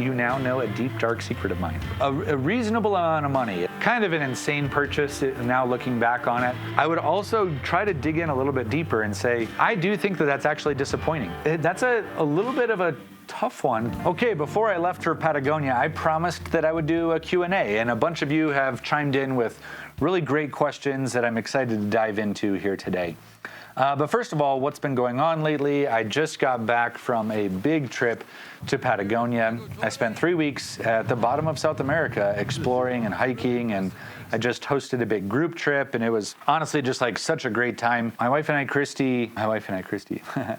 You now know a deep, dark secret of mine. A reasonable amount of money. Kind of an insane purchase now looking back on it. I would also try to dig in a little bit deeper and say, I do think that that's actually disappointing. That's a little bit of a tough one. Okay, before I left for Patagonia, I promised that I would do a Q&A, and a bunch of you have chimed in with really great questions that I'm excited to dive into here today. But first of all, what's been going on lately? I just got back from a big trip to Patagonia. I spent 3 weeks at the bottom of South America exploring and hiking, and I just hosted a big group trip, and it was honestly just like such a great time. My wife and I, Christy,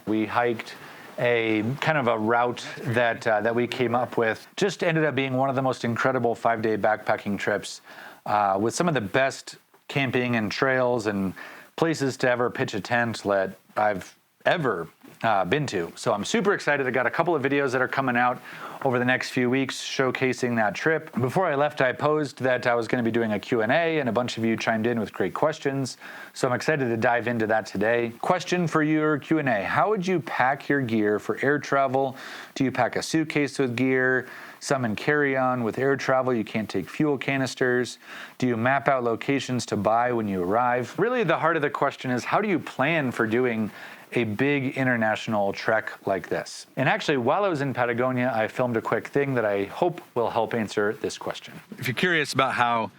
we hiked a kind of a route that we came up with. Just ended up being one of the most incredible 5-day backpacking trips with some of the best camping and trails and places to ever pitch a tent that I've ever been to. So I'm super excited. I got a couple of videos that are coming out over the next few weeks showcasing that trip. Before I left, I posed that I was going to be doing a Q&A, and a bunch of you chimed in with great questions. So I'm excited to dive into that today. Question for your Q&A: how would you pack your gear for air travel? Do you pack a suitcase with gear? Some in carry-on. With air travel, you can't take fuel canisters. Do you map out locations to buy when you arrive? Really, the heart of the question is, how do you plan for doing a big international trek like this? And actually, while I was in Patagonia, I filmed a quick thing that I hope will help answer this question. If you're curious about how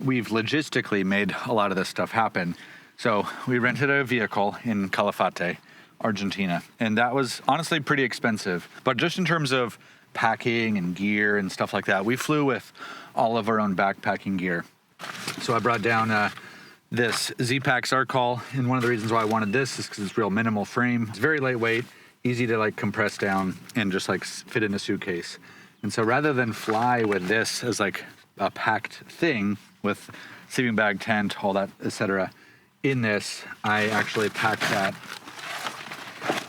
we've logistically made a lot of this stuff happen, so we rented a vehicle in Calafate, Argentina, and that was honestly pretty expensive. But just in terms of packing and gear and stuff like that, we flew with all of our own backpacking gear. So I brought down this Z-Pack Sarcol, and one of the reasons why I wanted this is because it's real minimal frame. It's very lightweight, easy to like compress down and just like fit in a suitcase. And so rather than fly with this as like a packed thing with sleeping bag, tent, all that, etc., in this, I actually packed that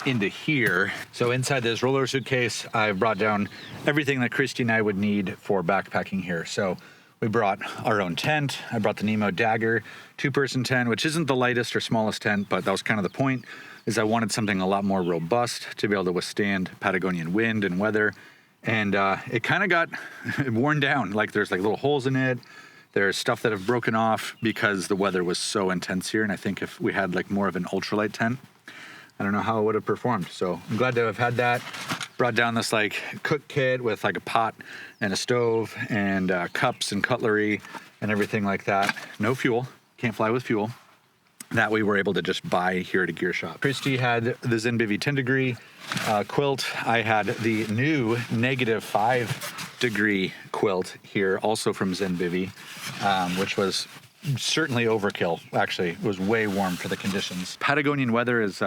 into here. So inside this roller suitcase, I brought down everything that Christy and I would need for backpacking here. So we brought our own tent. I brought the Nemo Dagger 2-person tent, which isn't the lightest or smallest tent, but that was kind of the point, is I wanted something a lot more robust to be able to withstand Patagonian wind and weather. And it kind of got worn down. Like there's like little holes in it. There's stuff that have broken off because the weather was so intense here. And I think if we had like more of an ultralight tent, I don't know how it would have performed. So I'm glad to have had that. Brought down this like cook kit with like a pot and a stove and cups and cutlery and everything like that. No fuel, can't fly with fuel. That we were able to just buy here at a gear shop. Christy had the Zenbivy 10-degree quilt. I had the new -5-degree quilt here, also from Zenbivy, which was certainly overkill. Actually, it was way warm for the conditions. Patagonian weather is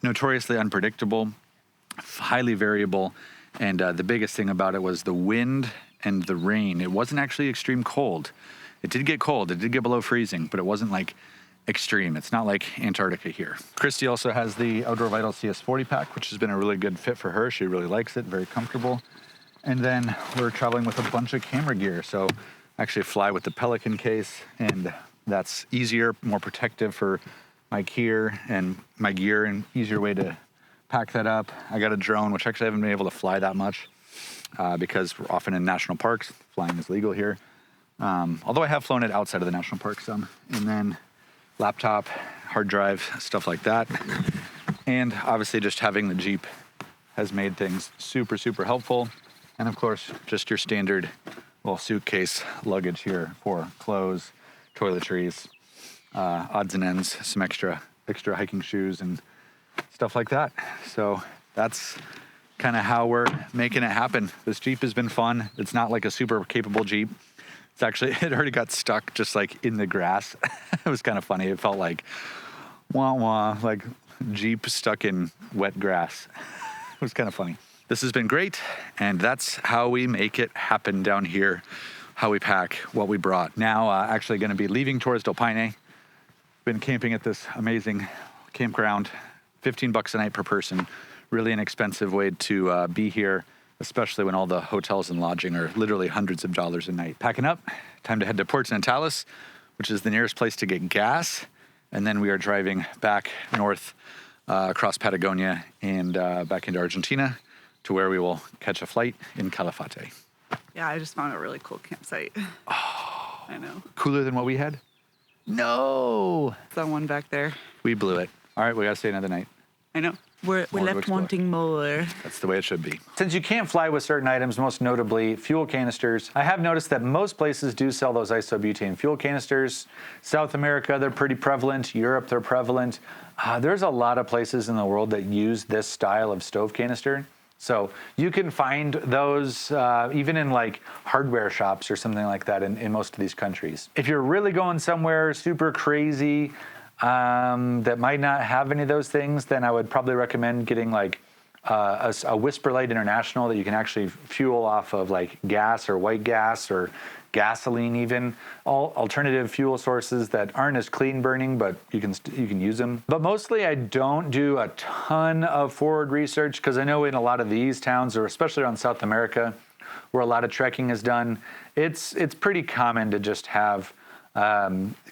notoriously unpredictable, highly variable, and the biggest thing about it was the wind and the rain. It wasn't actually extreme cold. It did get cold, it did get below freezing, but it wasn't like extreme. It's not like Antarctica here. Christy also has the Outdoor Vital CS40 pack, which has been a really good fit for her. She really likes it, very comfortable. And then we're traveling with a bunch of camera gear. So actually fly with the Pelican case, and that's easier, more protective for my gear, and easier way to pack that up. I got a drone, which actually I haven't been able to fly that much because we're often in national parks. Flying is legal here. Although I have flown it outside of the national park some. And then laptop, hard drive, stuff like that. And obviously just having the Jeep has made things super, super helpful. And of course, just your standard little suitcase luggage here for clothes, toiletries, odds and ends, some extra hiking shoes and stuff like that. So that's kind of how we're making it happen. This Jeep has been fun. It's not like a super capable Jeep. It's actually, it already got stuck just like in the grass. It was kind of funny. It felt like wah wah, like Jeep stuck in wet grass. It was kind of funny. This has been great, and that's how we make it happen down here, how we pack what we brought. Now, actually going to be leaving Torres del Paine. Been camping at this amazing campground, $15 a night per person. Really inexpensive way to be here, especially when all the hotels and lodging are literally hundreds of dollars a night. Packing up, time to head to Port Natalis, which is the nearest place to get gas. And then we are driving back north across Patagonia and back into Argentina. to where we will catch a flight in Calafate. Yeah, I just found a really cool campsite. Oh, I know. Cooler than what we had? No. That one back there. We blew it. All right, we got to stay another night. I know. We're left wanting more. That's the way it should be. Since you can't fly with certain items, most notably fuel canisters, I have noticed that most places do sell those isobutane fuel canisters. South America, they're pretty prevalent. Europe, they're prevalent. There's a lot of places in the world that use this style of stove canister. So you can find those even in like hardware shops or something like that in most of these countries. If you're really going somewhere super crazy, that might not have any of those things, then I would probably recommend getting like a Whisper Light International that you can actually fuel off of like gas or white gas or gasoline even. All alternative fuel sources that aren't as clean burning, but you can use them. But mostly I don't do a ton of forward research because I know in a lot of these towns, or especially around South America, where a lot of trekking is done, it's pretty common to just have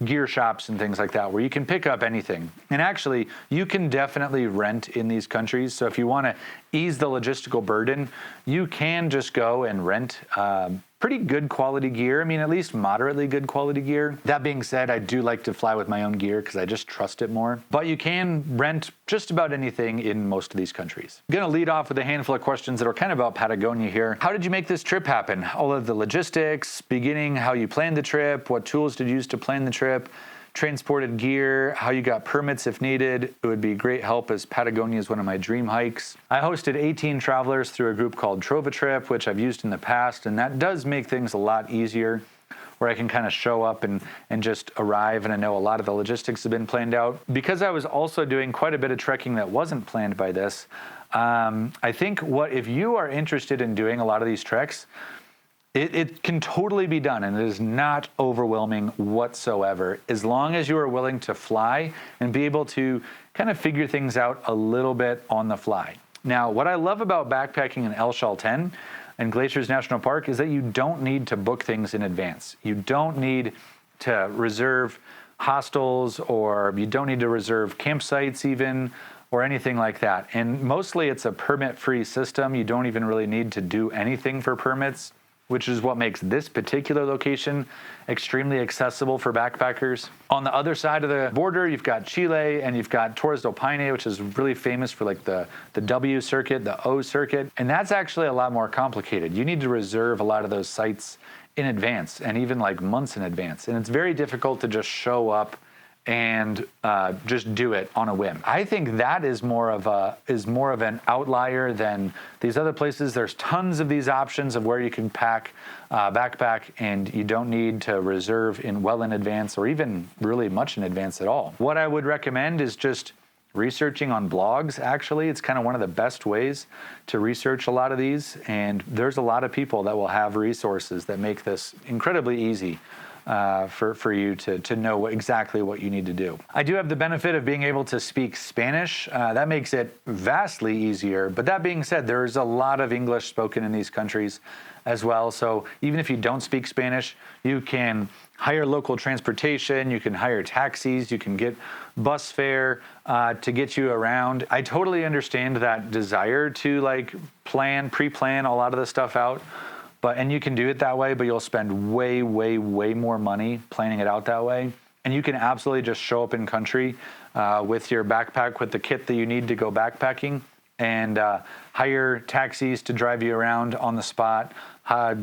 gear shops and things like that where you can pick up anything. And actually, you can definitely rent in these countries. So if you want to ease the logistical burden, you can just go and rent pretty good quality gear. I mean, at least moderately good quality gear. That being said, I do like to fly with my own gear because I just trust it more. But you can rent just about anything in most of these countries. I'm going to lead off with a handful of questions that are kind of about Patagonia here. How did you make this trip happen? All of the logistics, beginning, how you planned the trip, what tools did you use to plan the trip, transported gear, how you got permits if needed. It would be great help as Patagonia is one of my dream hikes. I hosted 18 travelers through a group called Trova Trip, which I've used in the past, and that does make things a lot easier where I can kind of show up and just arrive, and I know a lot of the logistics have been planned out. Because I was also doing quite a bit of trekking that wasn't planned by this, I think if you are interested in doing a lot of these treks, it can totally be done, and it is not overwhelming whatsoever, as long as you are willing to fly and be able to kind of figure things out a little bit on the fly. Now, what I love about backpacking in El Chaltén and Glaciers National Park is that you don't need to book things in advance. You don't need to reserve hostels, or you don't need to reserve campsites even, or anything like that. And mostly it's a permit-free system. You don't even really need to do anything for permits, which is what makes this particular location extremely accessible for backpackers. On the other side of the border, you've got Chile and you've got Torres del Paine, which is really famous for like the W circuit, the O circuit. And that's actually a lot more complicated. You need to reserve a lot of those sites in advance, and even like months in advance. And it's very difficult to just show up and just do it on a whim. I think that is more of an outlier than these other places. There's tons of these options of where you can backpack, and you don't need to reserve well in advance, or even really much in advance at all. What I would recommend is just researching on blogs. Actually, it's kind of one of the best ways to research a lot of these, and there's a lot of people that will have resources that make this incredibly easy for you to know exactly what you need to do. I do have the benefit of being able to speak Spanish. That makes it vastly easier. But that being said, there's a lot of English spoken in these countries as well. So even if you don't speak Spanish, you can hire local transportation, you can hire taxis, you can get bus fare to get you around. I totally understand that desire to like pre-plan a lot of the stuff out. And you can do it that way, but you'll spend way, way, way more money planning it out that way. And you can absolutely just show up in country with your backpack, with the kit that you need to go backpacking, and hire taxis to drive you around on the spot.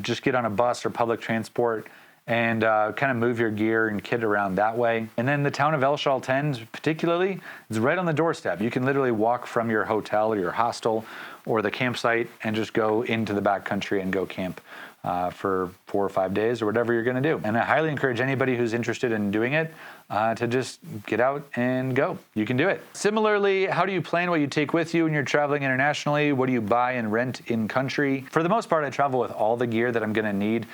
Just get on a bus or public transport and kind of move your gear and kit around that way. And then the town of El Chaltén, particularly, is right on the doorstep. You can literally walk from your hotel or your hostel or the campsite and just go into the backcountry and go camp for 4 or 5 days or whatever you're going to do. And I highly encourage anybody who's interested in doing it to just get out and go. You can do it. Similarly, how do you plan what you take with you when you're traveling internationally? What do you buy and rent in country? For the most part, I travel with all the gear that I'm going to need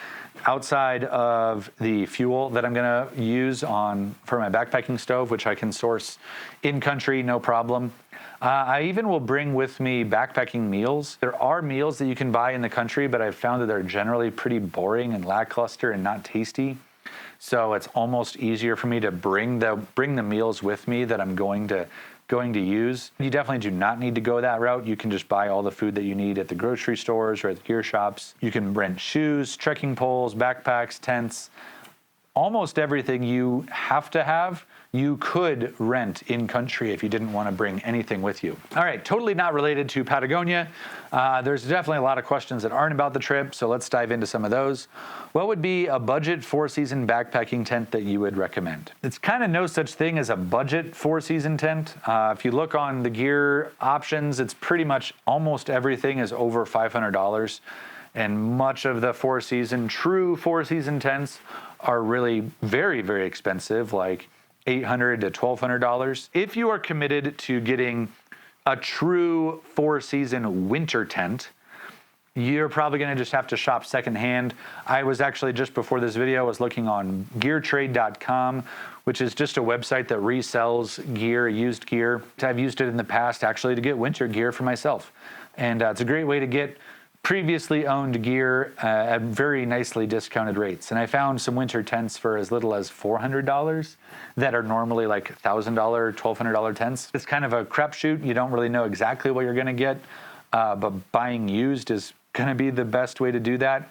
outside of the fuel that I'm going to use for my backpacking stove, which I can source in country, no problem. I even will bring with me backpacking meals. There are meals that you can buy in the country, but I've found that they're generally pretty boring and lackluster and not tasty. So it's almost easier for me to bring the meals with me that I'm going to going to use. You definitely do not need to go that route. You can just buy all the food that you need at the grocery stores or at the gear shops. You can rent shoes, trekking poles, backpacks, tents. Almost everything you have to have, you could rent in country if you didn't want to bring anything with you. All right, totally not related to Patagonia. There's definitely a lot of questions that aren't about the trip, so let's dive into some of those. What would be a budget 4-season backpacking tent that you would recommend? It's kind of no such thing as a budget 4-season tent. If you look on the gear options, it's pretty much almost everything is over $500. And much of the true 4-season tents are really very, very expensive, like $800 to $1,200. If you are committed to getting a true 4-season winter tent, you're probably going to just have to shop secondhand. I was actually, just before this video, I was looking on geartrade.com, which is just a website that resells gear, used gear. I've used it in the past actually to get winter gear for myself. And it's a great way to get previously owned gear at very nicely discounted rates. And I found some winter tents for as little as $400 that are normally like $1,000, $1,200 tents. It's kind of a crapshoot. You don't really know exactly what you're going to get, but buying used is going to be the best way to do that.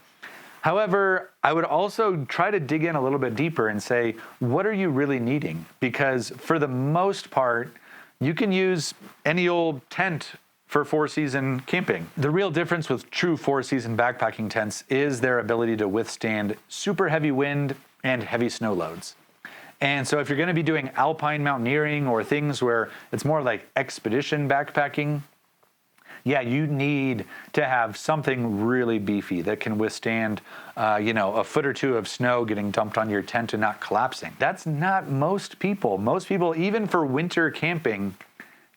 However, I would also try to dig in a little bit deeper and say, what are you really needing? Because for the most part, you can use any old tent for 4-season camping. The real difference with true 4-season backpacking tents is their ability to withstand super heavy wind and heavy snow loads. And so if you're going to be doing alpine mountaineering or things where it's more like expedition backpacking, yeah, you need to have something really beefy that can withstand, a foot or two of snow getting dumped on your tent and not collapsing. That's not most people. Most people, even for winter camping,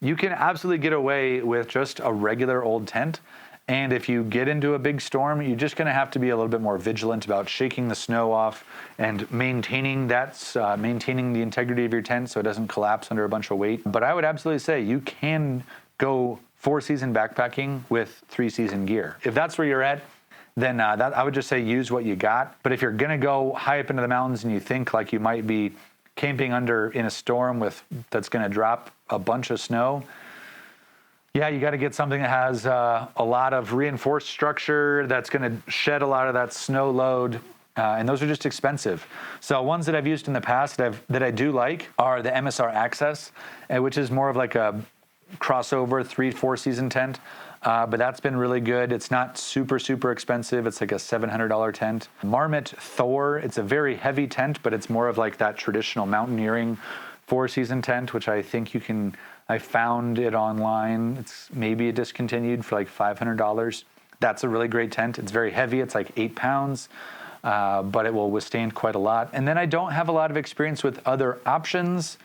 you can absolutely get away with just a regular old tent. And if you get into a big storm, you're just going to have to be a little bit more vigilant about shaking the snow off and maintaining the integrity of your tent so it doesn't collapse under a bunch of weight. But I would absolutely say you can go 4-season backpacking with 3-season gear. If that's where you're at, then I would just say use what you got. But if you're going to go high up into the mountains and you think like you might be camping in a storm that's going to drop a bunch of snow, yeah, you got to get something that has a lot of reinforced structure that's going to shed a lot of that snow load. And those are just expensive. So ones that I've used in the past that I do like are the MSR Access, which is more of like a crossover 3-4-season tent. But that's been really good. It's not super, super expensive. It's like a $700 tent. Marmot Thor, it's a very heavy tent, but it's more of like that traditional mountaineering 4-season tent, which I think I found it online. It's maybe discontinued for like $500. That's a really great tent. It's very heavy. It's like 8 pounds, but it will withstand quite a lot. And then I don't have a lot of experience with other options,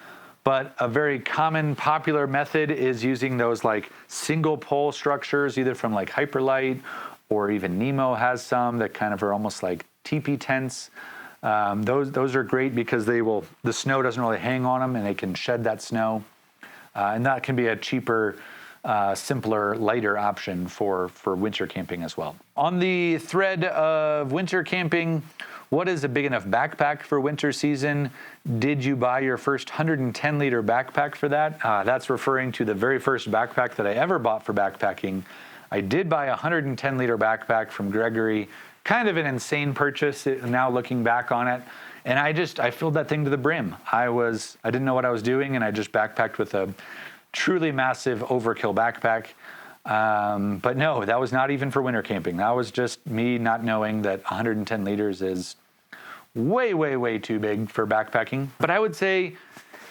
but a very common, popular method is using those like single pole structures, either from like Hyperlite or even Nemo has some that kind of are almost like teepee tents. Those are great because the snow doesn't really hang on them and they can shed that snow. And that can be a cheaper, simpler, lighter option for winter camping as well. On the thread of winter camping, what is a big enough backpack for winter season? Did you buy your first 110-liter backpack for that? That's referring to the very first backpack that I ever bought for backpacking. I did buy a 110-liter backpack from Gregory. Kind of an insane purchase now looking back on it. And I filled that thing to the brim. I didn't know what I was doing, and I just backpacked with a truly massive overkill backpack. But no, that was not even for winter camping. That was just me not knowing that 110 liters is way, way, way too big for backpacking. But I would say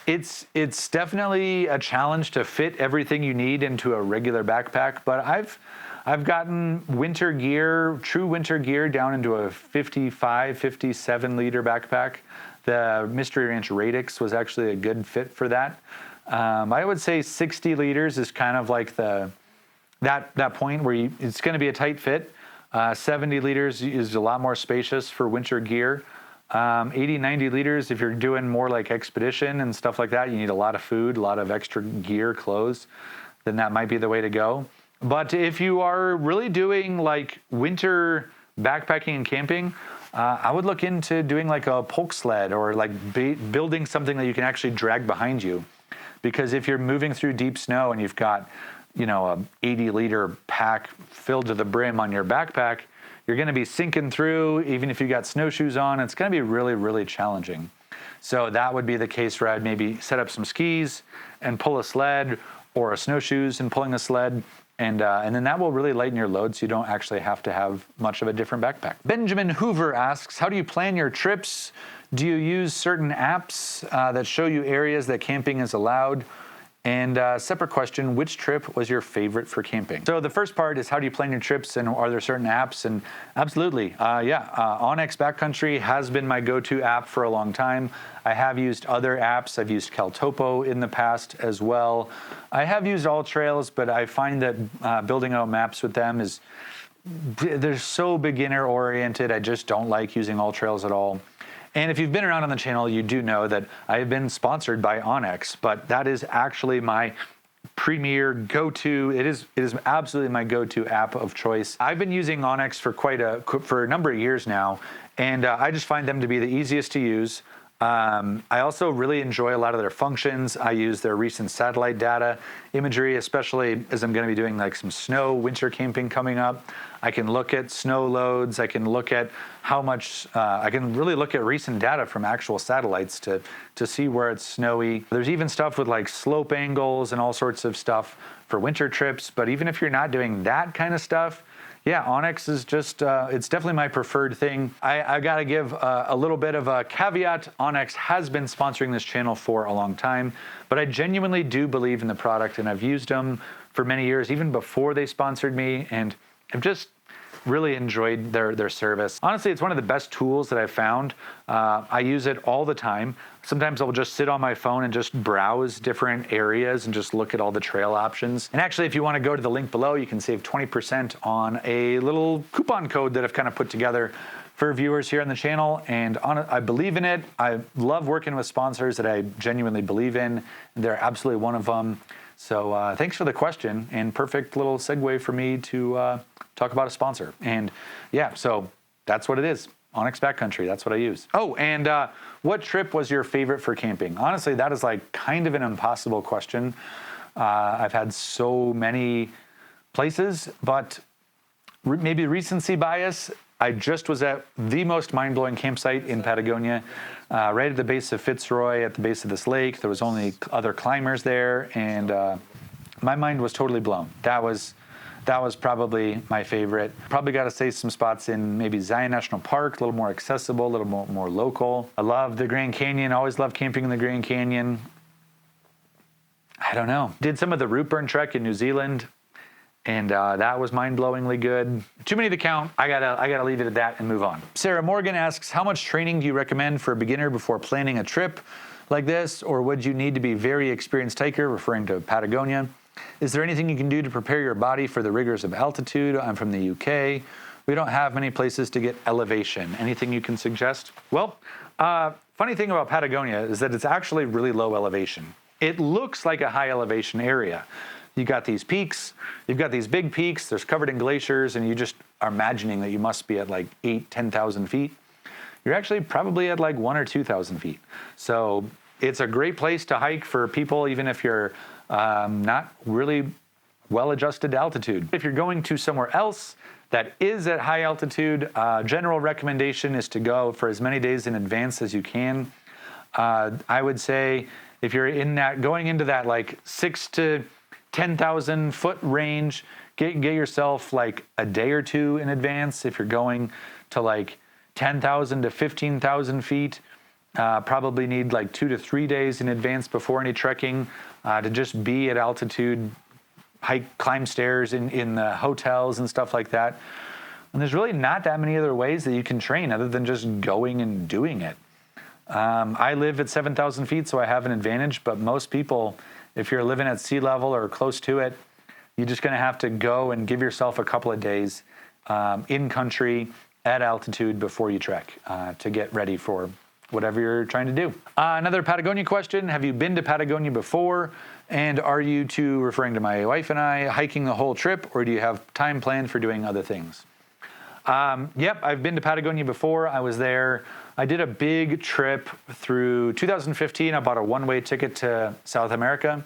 it's definitely a challenge to fit everything you need into a regular backpack. But I've gotten winter gear, true winter gear, down into a 55, 57 liter backpack. The Mystery Ranch Radix was actually a good fit for that. I would say 60 liters is kind of like that point where it's going to be a tight fit. 70 liters is a lot more spacious for winter gear. 80, 90 liters, if you're doing more like expedition and stuff like that, you need a lot of food, a lot of extra gear, clothes, then that might be the way to go. But if you are really doing like winter backpacking and camping, I would look into doing like a polk sled or like building something that you can actually drag behind you. Because if you're moving through deep snow and you've got, a 80-liter pack filled to the brim on your backpack, you're going to be sinking through. Even if you got snowshoes on, it's going to be really, really challenging. So that would be the case where I'd maybe set up some skis and pull a sled, or a snowshoes and pulling a sled. And then that will really lighten your load, so you don't actually have to have much of a different backpack. Benjamin Hoover asks, how do you plan your trips? Do you use certain apps that show you areas that camping is allowed? And separate question, which trip was your favorite for camping? So the first part is, how do you plan your trips, and are there certain apps? And absolutely, Onyx Backcountry has been my go-to app for a long time. I have used other apps. I've used Caltopo in the past as well. I have used All Trails, but I find that building out maps with them they're so beginner oriented. I just don't like using All Trails at all. And if you've been around on the channel, you do know that I have been sponsored by Onyx, but that is actually my premier go-to. It is absolutely my go-to app of choice. I've been using Onyx for a number of years now, and I just find them to be the easiest to use. I also really enjoy a lot of their functions. I use their recent satellite data imagery, especially as I'm going to be doing like some winter camping coming up. I can look at snow loads. I can look at how much, I can really look at recent data from actual satellites to see where it's snowy. There's even stuff with like slope angles and all sorts of stuff for winter trips. But even if you're not doing that kind of stuff, yeah, Onyx is just, it's definitely my preferred thing. I got to give a little bit of a caveat. Onyx has been sponsoring this channel for a long time, but I genuinely do believe in the product, and I've used them for many years, even before they sponsored me, and I've just really enjoyed their service. Honestly, it's one of the best tools that I've found. I use it all the time. Sometimes I'll just sit on my phone and just browse different areas and just look at all the trail options. And actually, if you want to go to the link below, you can save 20% on a little coupon code that I've kind of put together for viewers here on the channel. And I believe in it. I love working with sponsors that I genuinely believe in. They're absolutely one of them. So thanks for the question, and perfect little segue for me to talk about a sponsor. And yeah, so that's what it is. Onyx Backcountry, that's what I use. Oh, and what trip was your favorite for camping? Honestly, that is like kind of an impossible question. I've had so many places, but maybe recency bias. I just was at the most mind-blowing campsite in Patagonia, right at the base of Fitzroy, at the base of this lake. There was only other climbers there, and my mind was totally blown. That was probably my favorite. Probably got to say some spots in maybe Zion National Park, a little more accessible, a little more local. I love the Grand Canyon. Always loved camping in the Grand Canyon. I don't know. Did some of the Root Burn Trek in New Zealand, and that was mind-blowingly good. Too many to count. I gotta leave it at that and move on. Sarah Morgan asks, how much training do you recommend for a beginner before planning a trip like this, or would you need to be very experienced hiker, referring to Patagonia? Is there anything you can do to prepare your body for the rigors of altitude? I'm from the UK. We don't have many places to get elevation. Anything you can suggest? Well, funny thing about Patagonia is that it's actually really low elevation. It looks like a high elevation area. You got these peaks, you've got these big peaks, there's covered in glaciers, and you just are imagining that you must be at like 10,000 feet. You're actually probably at like 1,000 or 2,000 feet. So it's a great place to hike for people, even if you're not really well-adjusted to altitude. If you're going to somewhere else that is at high altitude, general recommendation is to go for as many days in advance as you can. I would say if you're going into that like 6,000 to 10,000 foot range, get yourself like a day or two in advance. If you're going to like 10,000 to 15,000 feet, probably need like 2 to 3 days in advance before any trekking to just be at altitude, climb stairs in the hotels and stuff like that. And there's really not that many other ways that you can train other than just going and doing it. I live at 7,000 feet, so I have an advantage, but most people, if you're living at sea level or close to it, you're just going to have to go and give yourself a couple of days in country at altitude before you trek to get ready for whatever you're trying to do. Another Patagonia question. Have you been to Patagonia before? And are you two, referring to my wife and I, hiking the whole trip, or do you have time planned for doing other things? Yep, I've been to Patagonia before. I was there I did a big trip through 2015. I bought a one-way ticket to South America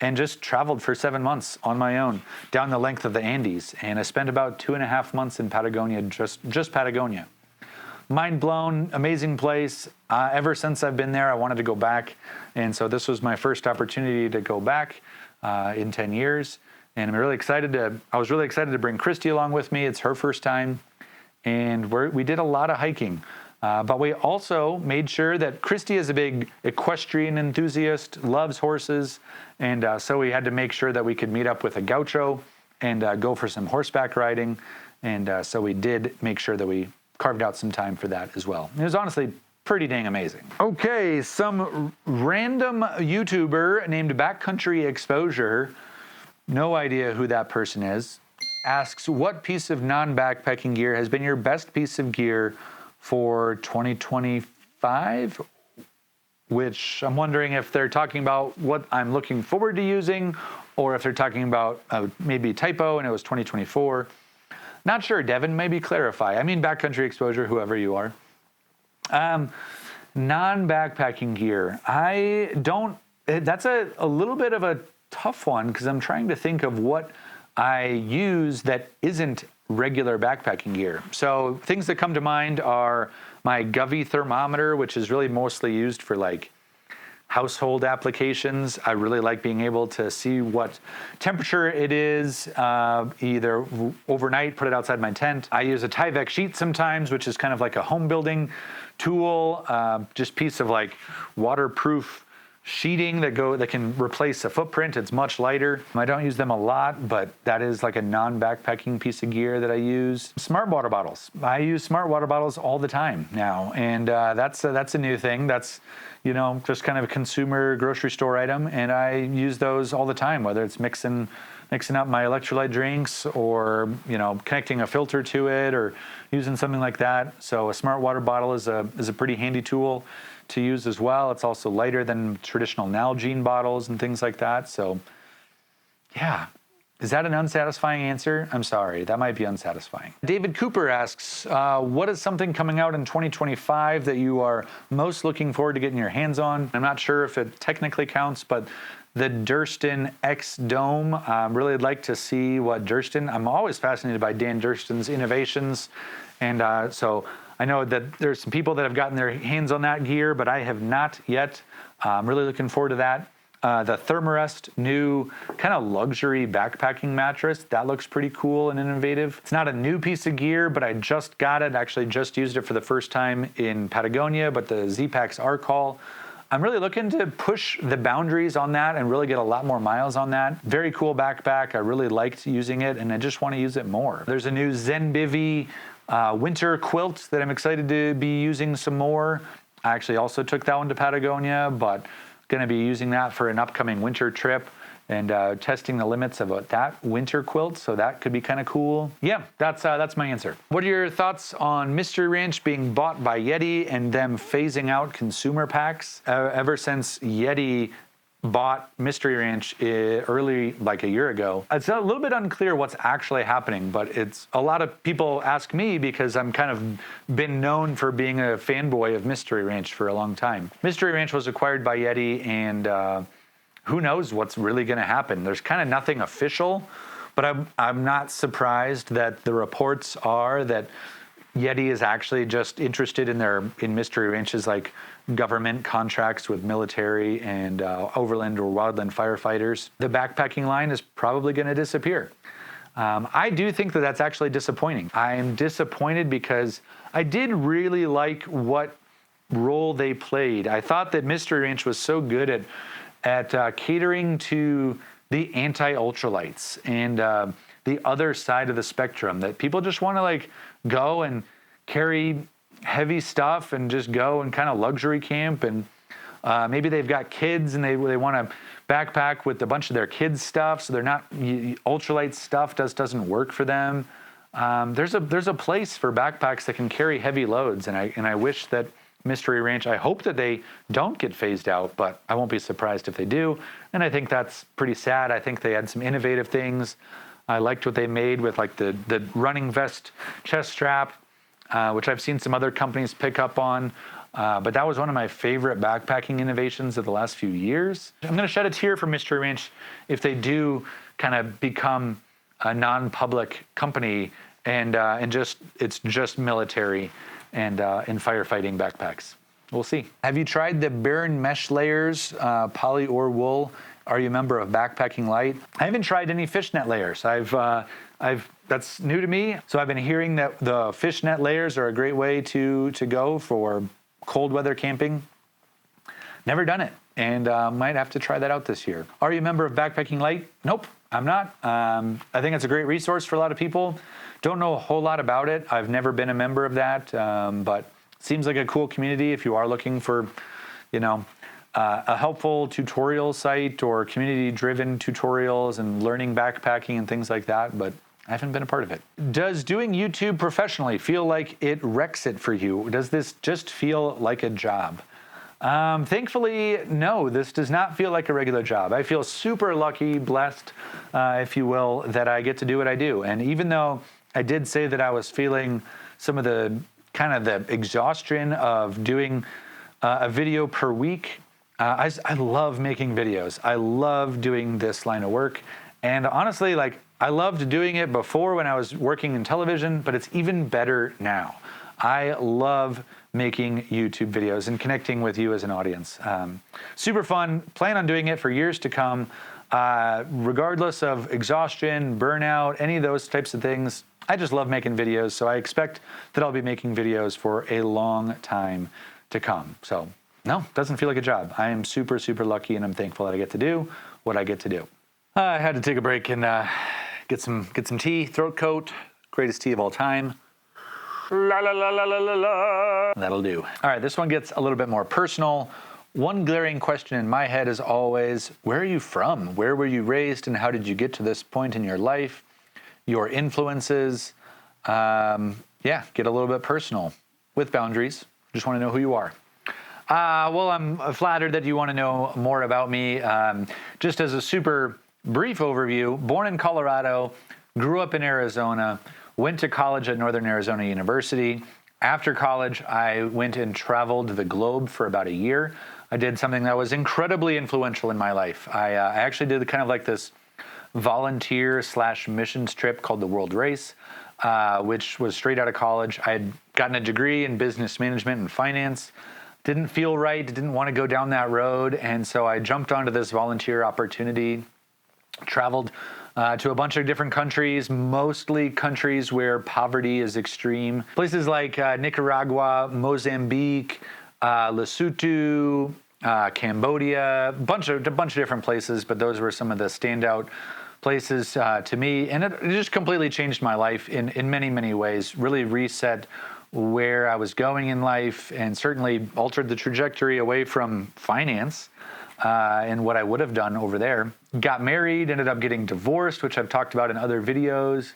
and just traveled for 7 months on my own down the length of the Andes. And I spent about 2.5 months in Patagonia, just Patagonia. Mind blown, amazing place. Ever since I've been there, I wanted to go back. And so this was my first opportunity to go back in 10 years. And I was really excited to bring Christy along with me. It's her first time. And we did a lot of hiking. But we also made sure that Christy is a big equestrian enthusiast, loves horses. And so we had to make sure that we could meet up with a gaucho and go for some horseback riding. And so we did make sure that we carved out some time for that as well. It was honestly pretty dang amazing. Okay, some random YouTuber named Backcountry Exposure, no idea who that person is, asks, what piece of non-backpacking gear has been your best piece of gear for 2025? Which I'm wondering if they're talking about what I'm looking forward to using, or if they're talking about maybe typo and it was 2024. Not sure, Devin, maybe clarify. I mean, Backcountry Exposure, whoever you are. Non-backpacking gear. That's a little bit of a tough one because I'm trying to think of what I use that isn't regular backpacking gear. So things that come to mind are my Govee thermometer, which is really mostly used for like household applications. I really like being able to see what temperature it is, either overnight, put it outside my tent. I use a Tyvek sheet sometimes, which is kind of like a home building tool, just piece of like waterproof sheeting that can replace a footprint. It's much lighter. I don't use them a lot, but that is like a non-backpacking piece of gear that I use. Smart water bottles. I use smart water bottles all the time now, and that's a new thing. That's just kind of a consumer grocery store item, and I use those all the time, whether it's mixing up my electrolyte drinks or connecting a filter to it or using something like that. So a smart water bottle is a pretty handy tool to use as well. It's also lighter than traditional Nalgene bottles and things like that. So yeah. Is that an unsatisfying answer? I'm sorry, that might be unsatisfying. David Cooper asks, what is something coming out in 2025 that you are most looking forward to getting your hands on? I'm not sure if it technically counts, but the Durston X Dome. Really like to see what I'm always fascinated by Dan Durston's innovations. And so I know that there's some people that have gotten their hands on that gear, but I have not yet. I'm really looking forward to that. The Thermarest new kind of luxury backpacking mattress, that looks pretty cool and innovative. It's not a new piece of gear, but I just got it. Actually just used it for the first time in Patagonia, but the Z-Packs Arcall. I'm really looking to push the boundaries on that and really get a lot more miles on that. Very cool backpack. I really liked using it, and I just want to use it more. There's a new Zen Bivy winter quilt that I'm excited to be using some more. I actually also took that one to Patagonia, but going to be using that for an upcoming winter trip and testing the limits of that winter quilt, so that could be kind of cool. Yeah, that's my answer. What are your thoughts on Mystery Ranch being bought by Yeti and them phasing out consumer packs? Ever since Yeti bought Mystery Ranch early, like a year ago, it's a little bit unclear what's actually happening, but it's a lot of people ask me because I'm kind of been known for being a fanboy of Mystery Ranch for a long time. Mystery Ranch was acquired by Yeti, and who knows what's really going to happen. There's kind of nothing official, but I'm not surprised that the reports are that Yeti is actually just interested in Mystery Ranch's like government contracts with military and overland or wildland firefighters. The backpacking line is probably going to disappear. I do think that that's actually disappointing. I'm disappointed because I did really like what role they played. I thought that Mystery Ranch was so good at catering to the anti-ultralights and the other side of the spectrum, that people just want to like go and carry heavy stuff and just go and kind of luxury camp, and maybe they've got kids and they want to backpack with a bunch of their kids' stuff, so they're not ultralight stuff doesn't work for them. There's a place for backpacks that can carry heavy loads, and I wish that Mystery Ranch, I hope that they don't get phased out, but I won't be surprised if they do. And I think that's pretty sad. I think they had some innovative things. I liked what they made with like the running vest chest strap. which I've seen some other companies pick up on. But that was one of my favorite backpacking innovations of the last few years. I'm going to shed a tear for Mystery Ranch if they do kind of become a non-public company and it's just military and firefighting backpacks. We'll see. Have you tried the Baron mesh layers, poly or wool? Are you a member of Backpacking Light? I haven't tried any fishnet layers. That's new to me. So I've been hearing that the fishnet layers are a great way to go for cold weather camping. Never done it, and might have to try that out this year. Are you a member of Backpacking Light? Nope, I'm not. I think it's a great resource for a lot of people. Don't know a whole lot about it. I've never been a member of that, but seems like a cool community if you are looking for, a helpful tutorial site or community-driven tutorials and learning backpacking and things like that, but I haven't been a part of it. Does doing YouTube professionally feel like it wrecks it for you? Does this just feel like a job? Thankfully, no, this does not feel like a regular job. I feel super lucky, blessed, if you will, that I get to do what I do. And even though I did say that I was feeling some of the kind of the exhaustion of doing a video per week, I love making videos. I love doing this line of work. And honestly, I loved doing it before when I was working in television, but it's even better now. I love making YouTube videos and connecting with you as an audience. Super fun. Plan on doing it for years to come. Regardless of exhaustion, burnout, any of those types of things, I just love making videos. So I expect that I'll be making videos for a long time to come. So no, doesn't feel like a job. I am super, super lucky, and I'm thankful that I get to do what I get to do. I had to take a break and get some tea, throat coat, greatest tea of all time. La la la la la la la. That'll do. All right, this one gets a little bit more personal. One glaring question in my head is always, where are you from? Where were you raised, and how did you get to this point in your life? Your influences. Get a little bit personal with boundaries. Just want to know who you are. Well, I'm flattered that you want to know more about me. Just as a super brief overview, born in Colorado, grew up in Arizona, went to college at Northern Arizona University. After college, I went and traveled the globe for about a year. I did something that was incredibly influential in my life. I actually did kind of like this volunteer/missions trip called the World Race, which was straight out of college. I had gotten a degree in business management and finance. Didn't feel right, didn't want to go down that road, and so I jumped onto this volunteer opportunity, traveled to a bunch of different countries, mostly countries where poverty is extreme. Places like Nicaragua, Mozambique, Lesotho, Cambodia, a bunch of different places, but those were some of the standout places to me, and it just completely changed my life in many, many ways, really reset where I was going in life, and certainly altered the trajectory away from finance and what I would have done over there. Got married, ended up getting divorced, which I've talked about in other videos.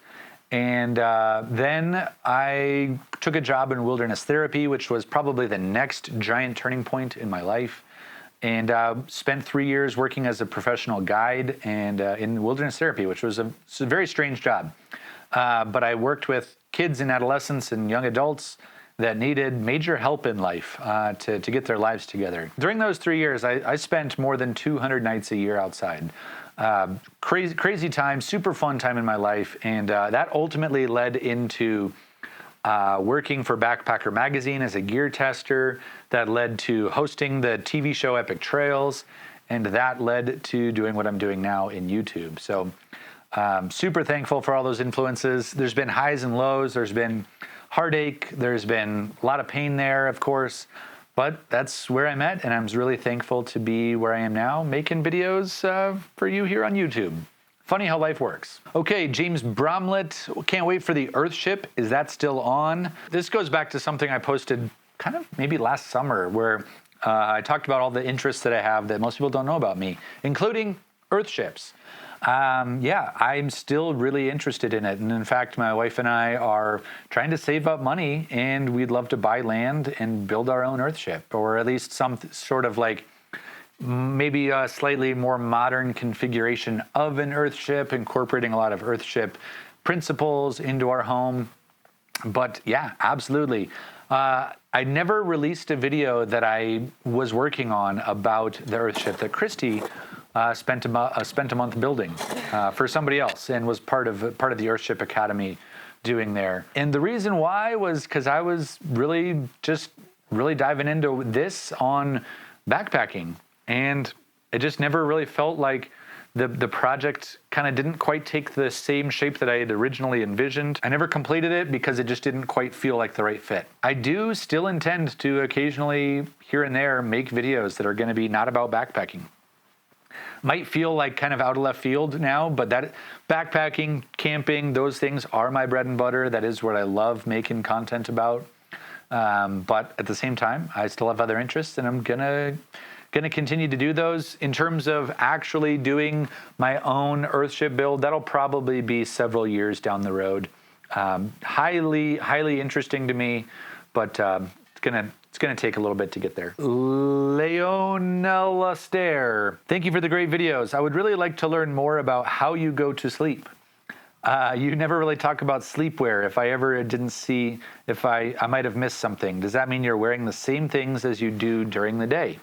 And then I took a job in wilderness therapy, which was probably the next giant turning point in my life. And spent 3 years working as a professional guide and in wilderness therapy, which was a very strange job. But I worked with kids and adolescents and young adults that needed major help in life to get their lives together. During those 3 years, I spent more than 200 nights a year outside. Crazy time, super fun time in my life. And that ultimately led into working for Backpacker Magazine as a gear tester. That led to hosting the TV show Epic Trails. And that led to doing what I'm doing now in YouTube. So super thankful for all those influences. There's been highs and lows. There's been heartache. There's been a lot of pain there, of course. But that's where I'm at, and I'm really thankful to be where I am now, making videos for you here on YouTube. Funny how life works. Okay, James Bromlett, can't wait for the Earthship. Is that still on? This goes back to something I posted kind of maybe last summer, where I talked about all the interests that I have that most people don't know about me, including Earthships. I'm still really interested in it. And in fact, my wife and I are trying to save up money, and we'd love to buy land and build our own Earthship, or at least some sort of like maybe a slightly more modern configuration of an Earthship, incorporating a lot of Earthship principles into our home. But yeah, absolutely. I never released a video that I was working on about the Earthship that Christy spent a month building for somebody else, and was part of the Earthship Academy doing there. And the reason why was because I was really diving into this on backpacking, and it just never really felt like the project kind of didn't quite take the same shape that I had originally envisioned. I never completed it because it just didn't quite feel like the right fit. I do still intend to occasionally, here and there, make videos that are going to be not about backpacking. Might feel like kind of out of left field now, but that backpacking, camping, those things are my bread and butter. That is what I love making content about. But at the same time, I still have other interests, and I'm gonna continue to do those. In terms of actually doing my own Earthship build, that'll probably be several years down the road. Highly interesting to me, but it's gonna take a little bit to get there. Leonella Stare, thank you for the great videos. I would really like to learn more about how you go to sleep. You never really talk about sleepwear. If I ever didn't see, if I might have missed something. Does that mean you're wearing the same things as you do during the day?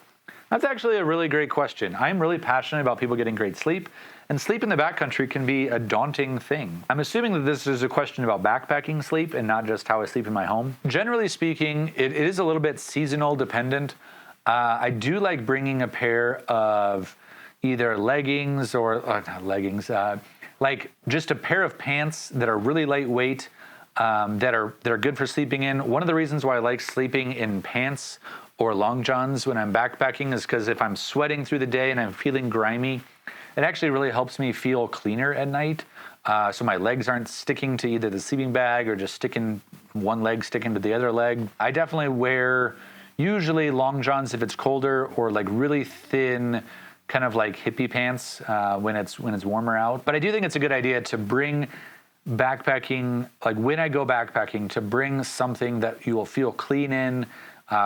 That's actually a really great question. I'm really passionate about people getting great sleep, and sleep in the backcountry can be a daunting thing. I'm assuming that this is a question about backpacking sleep and not just how I sleep in my home. Generally speaking, it is a little bit seasonal dependent. I do like bringing a pair of either leggings or not leggings, like just a pair of pants that are really lightweight, that are good for sleeping in. One of the reasons why I like sleeping in pants or long johns when I'm backpacking is because if I'm sweating through the day and I'm feeling grimy, it actually really helps me feel cleaner at night. So my legs aren't sticking to either the sleeping bag or just one leg sticking to the other leg. I definitely wear usually long johns if it's colder, or like really thin kind of like hippie pants when it's warmer out. But I do think it's a good idea to bring backpacking, like when I go backpacking, to bring something that you will feel clean in.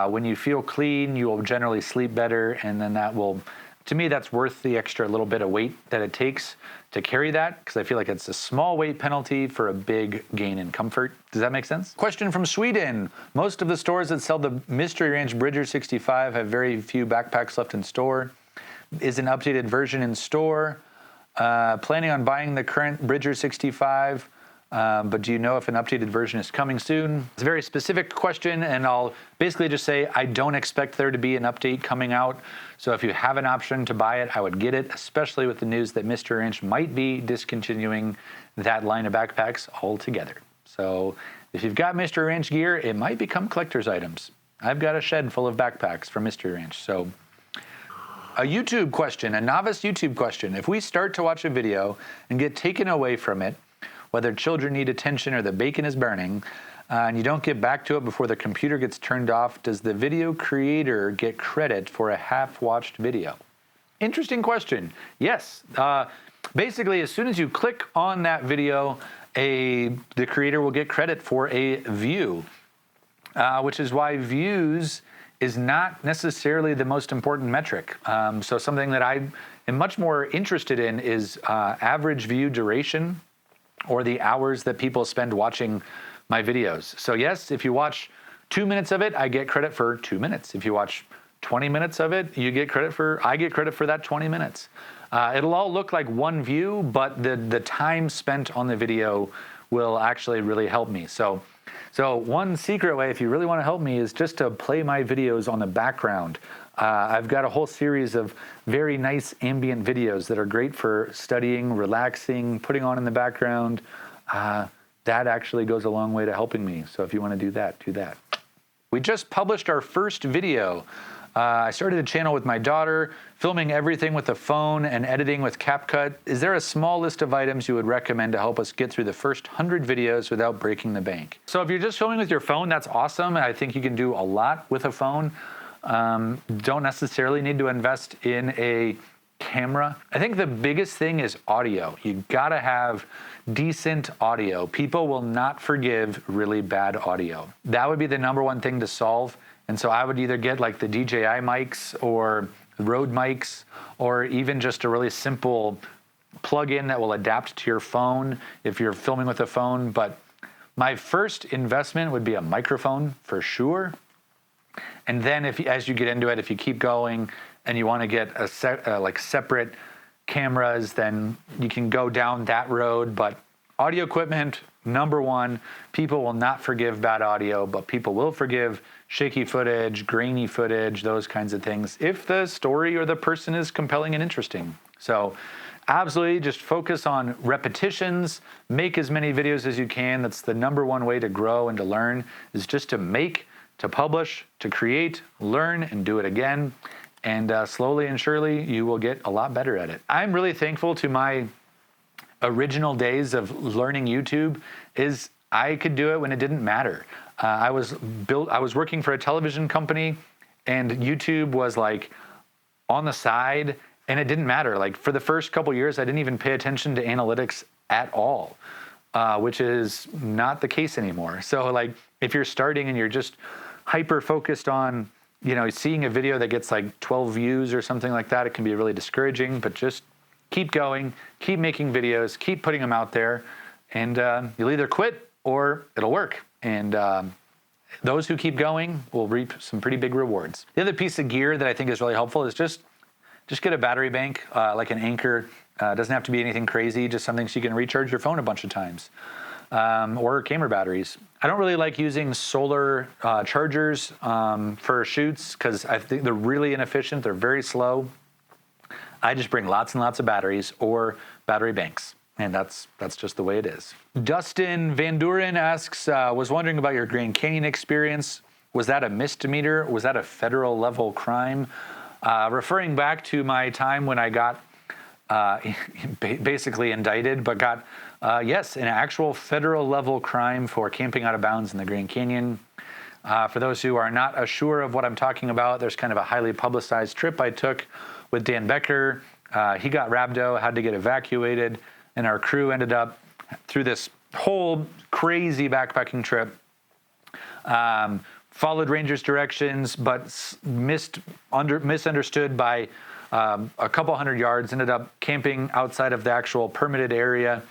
When you feel clean, you will generally sleep better, and then that will, to me, that's worth the extra little bit of weight that it takes to carry that, because I feel like it's a small weight penalty for a big gain in comfort. Does that make sense? Question from Sweden. Most of the stores that sell the Mystery Ranch Bridger 65 have very few backpacks left in store. Is an updated version in store? Planning on buying the current Bridger 65, but do you know if an updated version is coming soon? It's a very specific question, and I'll basically just say I don't expect there to be an update coming out. So if you have an option to buy it, I would get it, especially with the news that Mystery Ranch might be discontinuing that line of backpacks altogether. So if you've got Mystery Ranch gear, it might become collector's items. I've got a shed full of backpacks from Mystery Ranch. So a YouTube question, a novice YouTube question. If we start to watch a video and get taken away from it, whether children need attention or the bacon is burning, and you don't get back to it before the computer gets turned off, does the video creator get credit for a half-watched video? Interesting question. Yes. Basically, as soon as you click on that video, the creator will get credit for a view, which is why views is not necessarily the most important metric. So something that I am much more interested in is average view duration, or the hours that people spend watching my videos. So yes, if you watch 2 minutes of it, I get credit for 2 minutes. If you watch 20 minutes of it, I get credit for that 20 minutes. It'll all look like one view, but the time spent on the video will actually really help me. So one secret way, if you really want to help me, is just to play my videos on the background. I've got a whole series of very nice ambient videos that are great for studying, relaxing, putting on in the background. That actually goes a long way to helping me. So if you want to do that, do that. We just published our first video. I started a channel with my daughter, filming everything with a phone and editing with CapCut. Is there a small list of items you would recommend to help us get through the first 100 videos without breaking the bank? So if you're just filming with your phone, that's awesome. I think you can do a lot with a phone. Don't necessarily need to invest in a camera. I think the biggest thing is audio. You gotta have decent audio. People will not forgive really bad audio. That would be the number one thing to solve. And so I would either get like the DJI mics or Rode mics, or even just a really simple plug-in that will adapt to your phone if you're filming with a phone. But My first investment would be a microphone for sure. And then as you get into it, if you keep going and you want to get like separate cameras, then you can go down that road. But audio equipment, number one. People will not forgive bad audio, but people will forgive shaky footage, grainy footage, those kinds of things, if the story or the person is compelling and interesting. So absolutely just focus on repetitions, make as many videos as you can. That's the number one way to grow and to learn, is just to make, to publish, to create, learn, and do it again. And slowly and surely, you will get a lot better at it. I'm really thankful to my original days of learning YouTube is I could do it when it didn't matter. I was working for a television company, and YouTube was like on the side, and it didn't matter. Like for the first couple years, I didn't even pay attention to analytics at all, which is not the case anymore. So like if you're starting and you're just hyper focused on, seeing a video that gets like 12 views or something like that, it can be really discouraging, but just keep going, keep making videos, keep putting them out there, and you'll either quit or it'll work. And those who keep going will reap some pretty big rewards. The other piece of gear that I think is really helpful is just get a battery bank, like an Anchor. It doesn't have to be anything crazy, just something so you can recharge your phone a bunch of times, or camera batteries. I don't really like using solar chargers for shoots because I think they're really inefficient. They're very slow. I just bring lots and lots of batteries or battery banks, and that's just the way it is. Dustin Van Duren asks, was wondering about your Grand Canyon experience. Was that a misdemeanor? Was that a federal level crime? Referring back to my time when I got basically indicted, but got, yes, an actual federal level crime for camping out of bounds in the Grand Canyon. For those who are not sure of what I'm talking about, there's kind of a highly publicized trip I took with Dan Becker. He got rhabdo, had to get evacuated, and our crew ended up through this whole crazy backpacking trip. Followed rangers' directions, but misunderstood by a couple hundred yards. Ended up camping outside of the actual permitted area,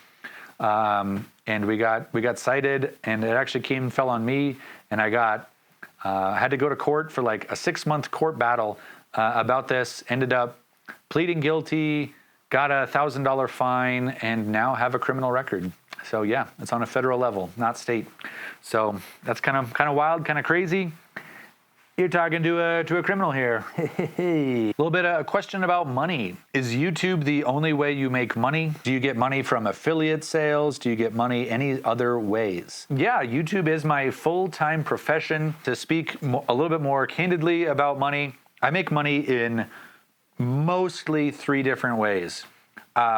and we got cited. And it actually fell on me, and I had to go to court for like a 6-month court battle about this. Ended up pleading guilty, got a $1,000 fine, and now have a criminal record. So yeah, it's on a federal level, not state. So that's kind of wild, kind of crazy. You're talking to a criminal here. A little bit of a question about money. Is YouTube the only way you make money? Do you get money from affiliate sales? Do you get money any other ways? Yeah, YouTube is my full-time profession. To speak a little bit more candidly about money, I make money in mostly 3 different ways.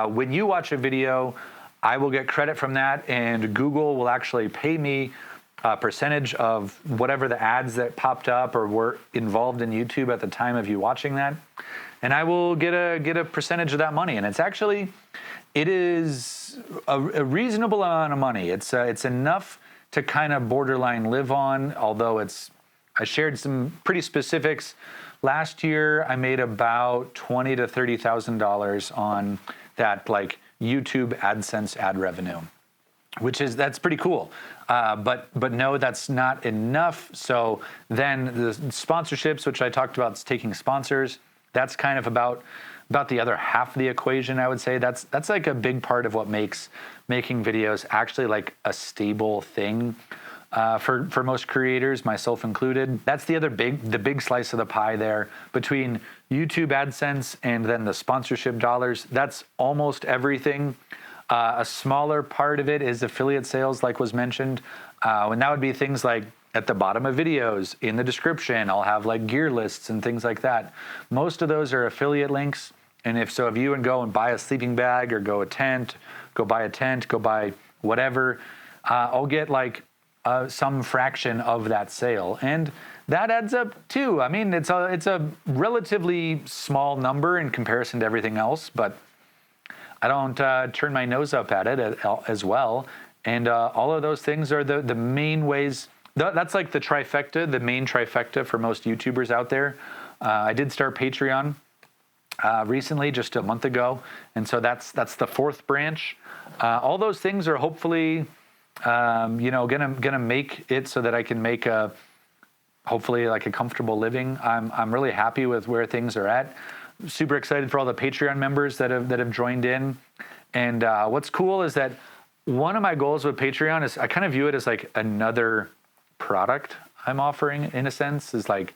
When you watch a video, I will get credit from that, and Google will actually pay me a percentage of whatever the ads that popped up or were involved in YouTube at the time of you watching that, and I will get a percentage of that money. And it is a reasonable amount of money. It's enough to kind of borderline live on, although I shared some pretty specifics. Last year, I made about $20,000 to $30,000 on that, like YouTube AdSense ad revenue, that's pretty cool. But no, that's not enough. So then the sponsorships, which I talked about, taking sponsors, that's kind of about the other half of the equation. I would say that's like a big part of what makes making videos actually like a stable thing. For most creators, myself included. That's the big slice of the pie there between YouTube AdSense and then the sponsorship dollars. That's almost everything. A smaller part of it is affiliate sales, like was mentioned. And that would be things like at the bottom of videos, in the description, I'll have like gear lists and things like that. Most of those are affiliate links. And if you go and buy a sleeping bag or go buy a tent, go buy whatever, I'll get like some fraction of that sale, and that adds up too. I mean, it's a relatively small number in comparison to everything else, but I don't turn my nose up at it as well. And all of those things are the main ways. That's like the trifecta, the main trifecta for most YouTubers out there. I did start Patreon recently, just a month ago, and so that's the 4th branch. All those things are hopefully Gonna make it so that I can make hopefully like a comfortable living. I'm really happy with where things are at. Super excited for all the Patreon members that have joined in. And what's cool is that one of my goals with Patreon is I kind of view it as like another product I'm offering, in a sense, is like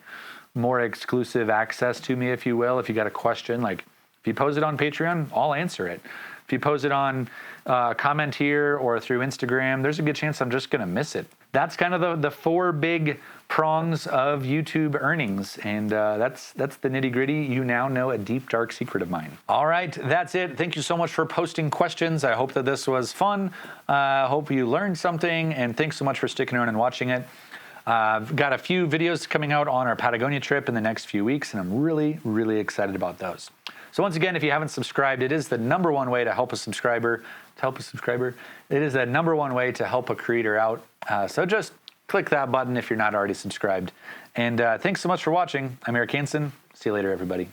more exclusive access to me, if you will. If you got a question, like if you pose it on Patreon, I'll answer it. If you post it on comment here or through Instagram, there's a good chance I'm just going to miss it. That's kind of the four big prongs of YouTube earnings. And that's the nitty gritty. You now know a deep, dark secret of mine. All right, that's it. Thank you so much for posting questions. I hope that this was fun. I hope you learned something. And thanks so much for sticking around and watching it. I've got a few videos coming out on our Patagonia trip in the next few weeks, and I'm really, really excited about those. So once again, if you haven't subscribed, it is the #1 way to help a subscriber. It is the #1 way to help a creator out. So just click that button if you're not already subscribed. And thanks so much for watching. I'm Eric Hansen. See you later, everybody.